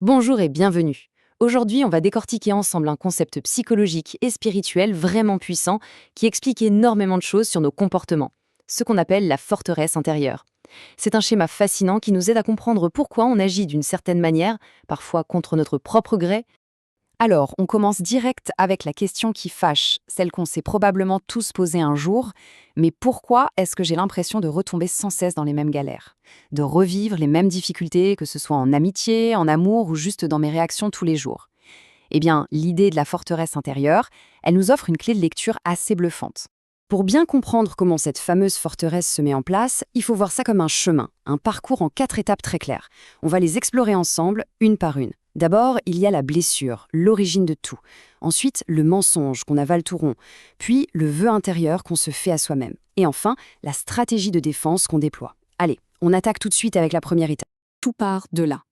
Bonjour et bienvenue. Aujourd'hui, on va décortiquer ensemble un concept psychologique et spirituel vraiment puissant qui explique énormément de choses sur nos comportements, ce qu'on appelle la forteresse intérieure. C'est un schéma fascinant qui nous aide à comprendre pourquoi on agit d'une certaine manière, parfois contre notre propre gré. Alors, on commence direct avec la question qui fâche, celle qu'on s'est probablement tous posée un jour. Mais pourquoi est-ce que j'ai l'impression de retomber sans cesse dans les mêmes galères? De revivre les mêmes difficultés, que ce soit en amitié, en amour ou juste dans mes réactions tous les jours? Eh bien, l'idée de la forteresse intérieure, elle nous offre une clé de lecture assez bluffante. Pour bien comprendre comment cette fameuse forteresse se met en place, il faut voir ça comme un chemin, un parcours en 4 étapes très claires. On va les explorer ensemble, une par une. D'abord, il y a la blessure, l'origine de tout. Ensuite, le mensonge qu'on avale tout rond. Puis, le vœu intérieur qu'on se fait à soi-même. Et enfin, la stratégie de défense qu'on déploie. Allez, on attaque tout de suite avec la première étape. Tout part de là.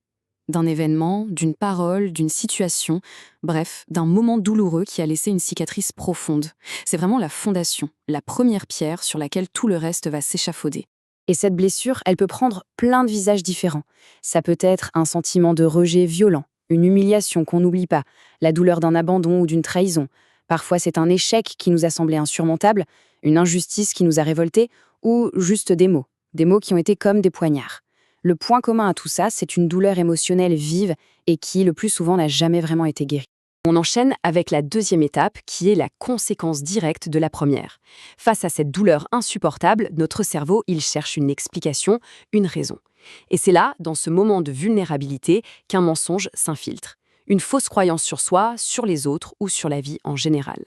D'un événement, d'une parole, d'une situation, bref, d'un moment douloureux qui a laissé une cicatrice profonde. C'est vraiment la fondation, la première pierre sur laquelle tout le reste va s'échafauder. Et cette blessure, elle peut prendre plein de visages différents. Ça peut être un sentiment de rejet violent, une humiliation qu'on n'oublie pas, la douleur d'un abandon ou d'une trahison. Parfois, c'est un échec qui nous a semblé insurmontable, une injustice qui nous a révoltés, ou juste des mots qui ont été comme des poignards. Le point commun à tout ça, c'est une douleur émotionnelle vive et qui, le plus souvent, n'a jamais vraiment été guérie. On enchaîne avec la deuxième étape, qui est la conséquence directe de la première. Face à cette douleur insupportable, notre cerveau, il cherche une explication, une raison. Et c'est là, dans ce moment de vulnérabilité, qu'un mensonge s'infiltre. Une fausse croyance sur soi, sur les autres ou sur la vie en général.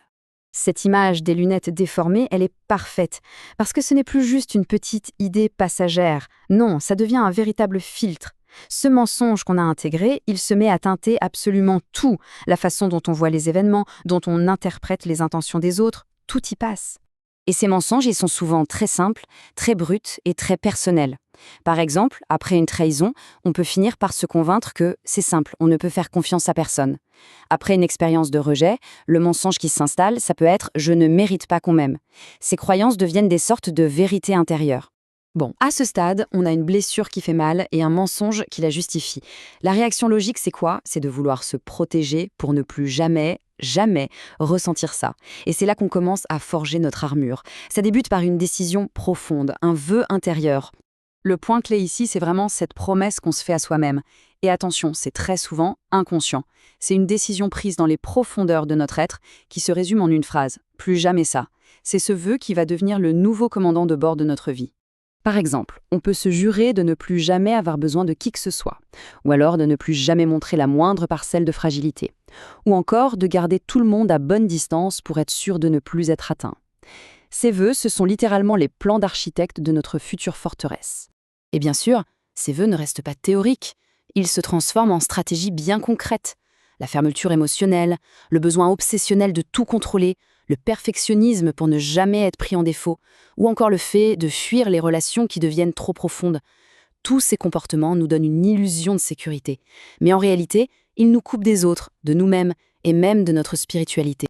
Cette image des lunettes déformées, elle est parfaite, parce que ce n'est plus juste une petite idée passagère. Non, ça devient un véritable filtre. Ce mensonge qu'on a intégré, il se met à teinter absolument tout, la façon dont on voit les événements, dont on interprète les intentions des autres, tout y passe. Et ces mensonges, ils sont souvent très simples, très bruts et très personnels. Par exemple, après une trahison, on peut finir par se convaincre que c'est simple, on ne peut faire confiance à personne. Après une expérience de rejet, le mensonge qui s'installe, ça peut être « je ne mérite pas qu'on m'aime ». Ces croyances deviennent des sortes de vérités intérieures. Bon, à ce stade, on a une blessure qui fait mal et un mensonge qui la justifie. La réaction logique, c'est quoi? C'est de vouloir se protéger pour ne plus jamais, jamais ressentir ça. Et c'est là qu'on commence à forger notre armure. Ça débute par une décision profonde, un vœu intérieur. Le point clé ici, c'est vraiment cette promesse qu'on se fait à soi-même. Et attention, c'est très souvent inconscient. C'est une décision prise dans les profondeurs de notre être qui se résume en une phrase. Plus jamais ça. C'est ce vœu qui va devenir le nouveau commandant de bord de notre vie. Par exemple, on peut se jurer de ne plus jamais avoir besoin de qui que ce soit, ou alors de ne plus jamais montrer la moindre parcelle de fragilité, ou encore de garder tout le monde à bonne distance pour être sûr de ne plus être atteint. Ces vœux, ce sont littéralement les plans d'architecte de notre future forteresse. Et bien sûr, ces vœux ne restent pas théoriques, ils se transforment en stratégies bien concrètes. La fermeture émotionnelle, le besoin obsessionnel de tout contrôler, le perfectionnisme pour ne jamais être pris en défaut, ou encore le fait de fuir les relations qui deviennent trop profondes. Tous ces comportements nous donnent une illusion de sécurité. Mais en réalité, ils nous coupent des autres, de nous-mêmes et même de notre spiritualité.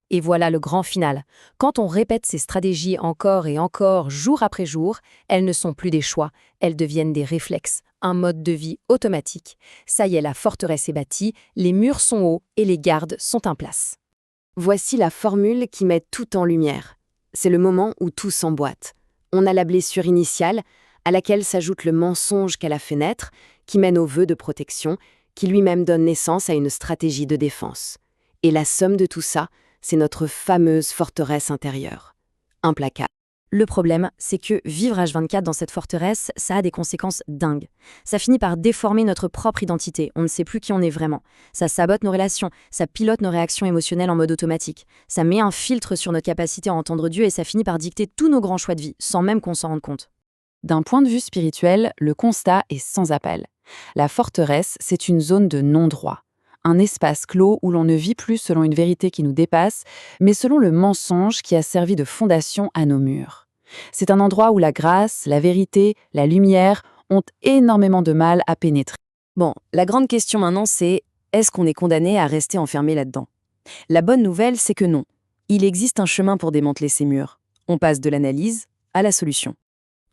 Et voilà le grand final. Quand on répète ces stratégies encore et encore, jour après jour, elles ne sont plus des choix, elles deviennent des réflexes, un mode de vie automatique. Ça y est, la forteresse est bâtie, les murs sont hauts et les gardes sont en place. Voici la formule qui met tout en lumière. C'est le moment où tout s'emboîte. On a la blessure initiale, à laquelle s'ajoute le mensonge qu'elle a fait naître, qui mène au vœu de protection, qui lui-même donne naissance à une stratégie de défense. Et la somme de tout ça, c'est notre fameuse forteresse intérieure. Implacable. Le problème, c'est que vivre H24 dans cette forteresse, ça a des conséquences dingues. Ça finit par déformer notre propre identité, on ne sait plus qui on est vraiment. Ça sabote nos relations, ça pilote nos réactions émotionnelles en mode automatique. Ça met un filtre sur notre capacité à entendre Dieu et ça finit par dicter tous nos grands choix de vie, sans même qu'on s'en rende compte. D'un point de vue spirituel, le constat est sans appel. La forteresse, c'est une zone de non-droit. Un espace clos où l'on ne vit plus selon une vérité qui nous dépasse, mais selon le mensonge qui a servi de fondation à nos murs. C'est un endroit où la grâce, la vérité, la lumière ont énormément de mal à pénétrer. Bon, la grande question maintenant, c'est est-ce qu'on est condamné à rester enfermé là-dedans? La bonne nouvelle, c'est que non. Il existe un chemin pour démanteler ces murs. On passe de l'analyse à la solution.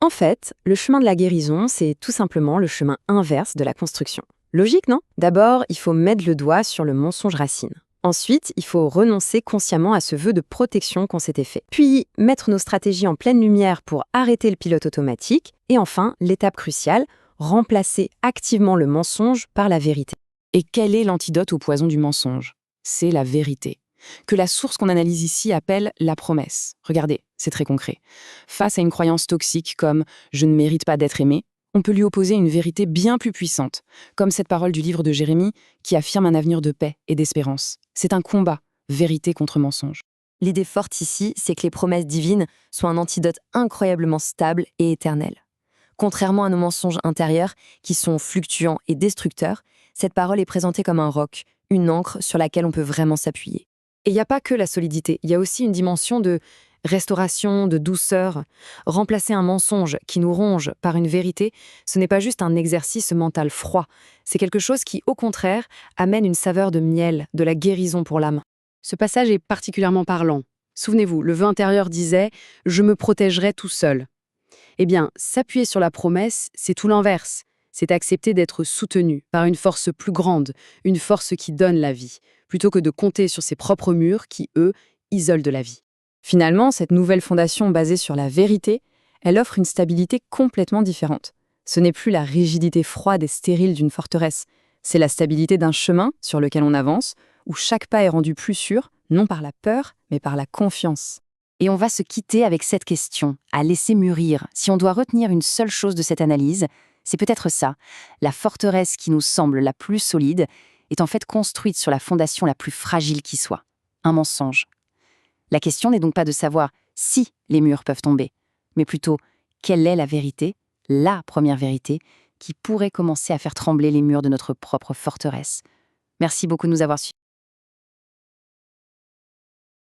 En fait, le chemin de la guérison, c'est tout simplement le chemin inverse de la construction. Logique, non? D'abord, il faut mettre le doigt sur le mensonge racine. Ensuite, il faut renoncer consciemment à ce vœu de protection qu'on s'était fait. Puis, mettre nos stratégies en pleine lumière pour arrêter le pilote automatique. Et enfin, l'étape cruciale, remplacer activement le mensonge par la vérité. Et quel est l'antidote au poison du mensonge? C'est la vérité, que la source qu'on analyse ici appelle la promesse. Regardez, c'est très concret. Face à une croyance toxique comme « je ne mérite pas d'être aimé », on peut lui opposer une vérité bien plus puissante, comme cette parole du livre de Jérémie qui affirme un avenir de paix et d'espérance. C'est un combat, vérité contre mensonge. L'idée forte ici, c'est que les promesses divines sont un antidote incroyablement stable et éternel. Contrairement à nos mensonges intérieurs, qui sont fluctuants et destructeurs, cette parole est présentée comme un roc, une ancre sur laquelle on peut vraiment s'appuyer. Et il n'y a pas que la solidité, il y a aussi une dimension de restauration, de douceur. Remplacer un mensonge qui nous ronge par une vérité, ce n'est pas juste un exercice mental froid, c'est quelque chose qui, au contraire, amène une saveur de miel, de la guérison pour l'âme. Ce passage est particulièrement parlant. Souvenez-vous, le vœu intérieur disait « je me protégerai tout seul ». Eh bien, s'appuyer sur la promesse, c'est tout l'inverse. C'est accepter d'être soutenu par une force plus grande, une force qui donne la vie, plutôt que de compter sur ses propres murs qui, eux, isolent de la vie. Finalement, cette nouvelle fondation basée sur la vérité, elle offre une stabilité complètement différente. Ce n'est plus la rigidité froide et stérile d'une forteresse, c'est la stabilité d'un chemin sur lequel on avance, où chaque pas est rendu plus sûr, non par la peur, mais par la confiance. Et on va se quitter avec cette question, à laisser mûrir. Si on doit retenir une seule chose de cette analyse, c'est peut-être ça. La forteresse qui nous semble la plus solide est en fait construite sur la fondation la plus fragile qui soit, un mensonge. La question n'est donc pas de savoir si les murs peuvent tomber, mais plutôt quelle est la vérité, la première vérité, qui pourrait commencer à faire trembler les murs de notre propre forteresse. Merci beaucoup de nous avoir suivis.